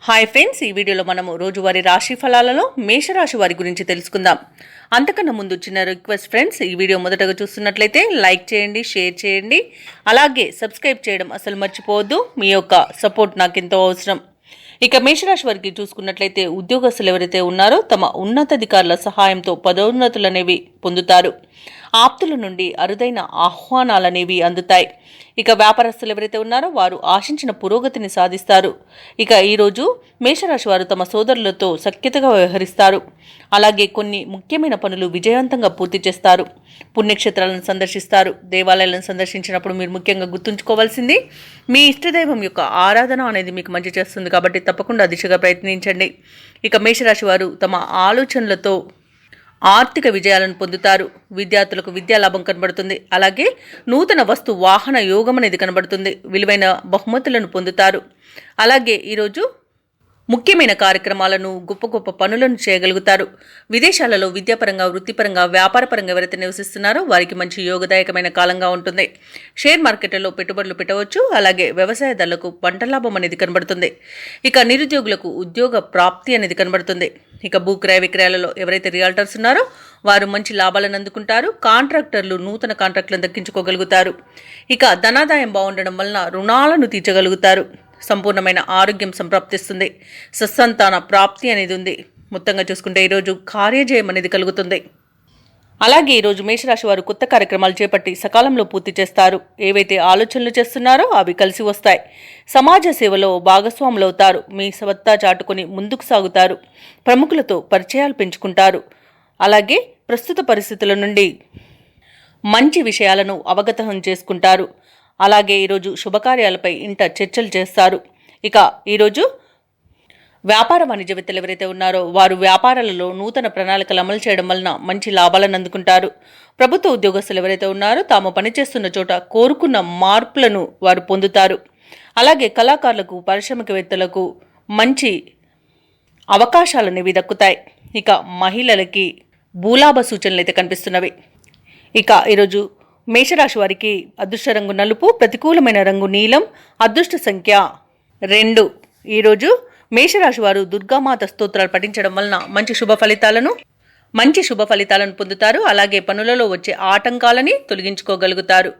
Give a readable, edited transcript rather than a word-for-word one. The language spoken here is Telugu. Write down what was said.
హాయ్ ఫ్రెండ్స్, ఈ వీడియోలో మనము రోజువారీ రాశి ఫలాలలో మేషరాశి వారి గురించి తెలుసుకుందాం. అంతకన్నా ముందు చిన్న రిక్వెస్ట్ ఫ్రెండ్స్, ఈ వీడియో మొదటగా చూస్తున్నట్లయితే లైక్ చేయండి, షేర్ చేయండి, అలాగే సబ్స్క్రైబ్ చేయడం అసలు మర్చిపోవద్దు. మీ యొక్క సపోర్ట్ నాకు ఎంతో అవసరం. ఇక మేషరాశి వారికి చూసుకున్నట్లయితే ఉద్యోగస్తులు ఎవరైతే ఉన్నారో తమ ఉన్నతాధికారుల సహాయంతో పదోన్నతులు అనేవి పొందుతారు. ఆప్తుల నుండి అరుదైన ఆహ్వానాలనేవి అందుతాయి. ఇక వ్యాపారస్తులు ఎవరైతే ఉన్నారో వారు ఆశించిన పురోగతిని సాధిస్తారు. ఇక ఈరోజు మేషరాశి వారు తమ సోదరులతో సఖ్యతగా వ్యవహరిస్తారు. అలాగే కొన్ని ముఖ్యమైన పనులు విజయవంతంగా పూర్తి చేస్తారు. పుణ్యక్షేత్రాలను సందర్శిస్తారు. దేవాలయాలను సందర్శించినప్పుడు మీరు ముఖ్యంగా గుర్తుంచుకోవాల్సింది మీ ఇష్టదైవం యొక్క ఆరాధన అనేది మీకు మంచి చేస్తుంది. కాబట్టి తప్పకుండా దిశగా ప్రయత్నించండి. ఇక మేషరాశి వారు తమ ఆలోచనలతో ఆర్థిక విజయాలను పొందుతారు. విద్యార్థులకు విద్యా లాభం కనబడుతుంది. అలాగే నూతన వస్తు వాహన యోగం అనేది కనబడుతుంది. విలువైన బహుమతులను పొందుతారు. అలాగే ఈరోజు ముఖ్యమైన కార్యక్రమాలను గొప్ప గొప్ప పనులను చేయగలుగుతారు. విదేశాలలో విద్యాపరంగా, వృత్తిపరంగా, వ్యాపారపరంగా ఎవరైతే నివసిస్తున్నారో వారికి మంచి యోగదాయకమైన కాలంగా ఉంటుంది. షేర్ మార్కెట్లలో పెట్టుబడులు పెట్టవచ్చు. అలాగే వ్యవసాయదారులకు పంట లాభం అనేది కనబడుతుంది. ఇక నిరుద్యోగులకు ఉద్యోగ ప్రాప్తి అనేది కనబడుతుంది. ఇక భూక్రయ విక్రయాలలో ఎవరైతే రియాల్టర్స్ ఉన్నారో వారు మంచి లాభాలను అందుకుంటారు. కాంట్రాక్టర్లు నూతన కాంట్రాక్టులను దక్కించుకోగలుగుతారు. ఇక ధనాదాయం బాగుండడం వలన రుణాలను తీర్చగలుగుతారు. సంపూర్ణమైన ఆరోగ్యం సంప్రాప్తిస్తుంది. సత్సంతాన ప్రాప్తి అనేది ఉంది. మొత్తంగా చూసుకుంటే ఈరోజు కార్యజయం అనేది కలుగుతుంది. అలాగే ఈరోజు మేషరాశి వారు కొత్త కార్యక్రమాలు చేపట్టి సకాలంలో పూర్తి చేస్తారు. ఏవైతే ఆలోచనలు చేస్తున్నారో అవి కలిసి వస్తాయి. సమాజ సేవలో భాగస్వాములవుతారు. మీ సత్తా చాటుకొని ముందుకు సాగుతారు. ప్రముఖులతో పరిచయాలు పెంచుకుంటారు. అలాగే ప్రస్తుత పరిస్థితుల నుండి మంచి విషయాలను అవగతం చేసుకుంటారు. అలాగే ఈరోజు శుభకార్యాలపై ఇంట చర్చలు చేస్తారు. ఇక ఈరోజు వ్యాపార వాణిజ్యవేత్తలు ఎవరైతే ఉన్నారో వారు వ్యాపారాలలో నూతన ప్రణాళికలు అమలు చేయడం వలన మంచి లాభాలను అందుకుంటారు. ప్రభుత్వ ఉద్యోగస్తులు ఎవరైతే ఉన్నారో తాము పనిచేస్తున్న చోట కోరుకున్న మార్పులను వారు పొందుతారు. అలాగే కళాకారులకు, పారిశ్రామికవేత్తలకు మంచి అవకాశాలు అనేవి దక్కుతాయి. ఇక మహిళలకి భూలాభ సూచనలు అయితే కనిపిస్తున్నవి. ఇక ఈరోజు మేషరాశి వారికి అదృష్ట రంగు నలుపు, ప్రతికూలమైన రంగు నీలం, అదృష్ట సంఖ్య 2. ఈరోజు మేషరాశి వారు దుర్గామాత స్తోత్రాలు పఠించడం వలన మంచి శుభ ఫలితాలను పొందుతారు. అలాగే పనులలో వచ్చే ఆటంకాలని తొలగించుకోగలుగుతారు.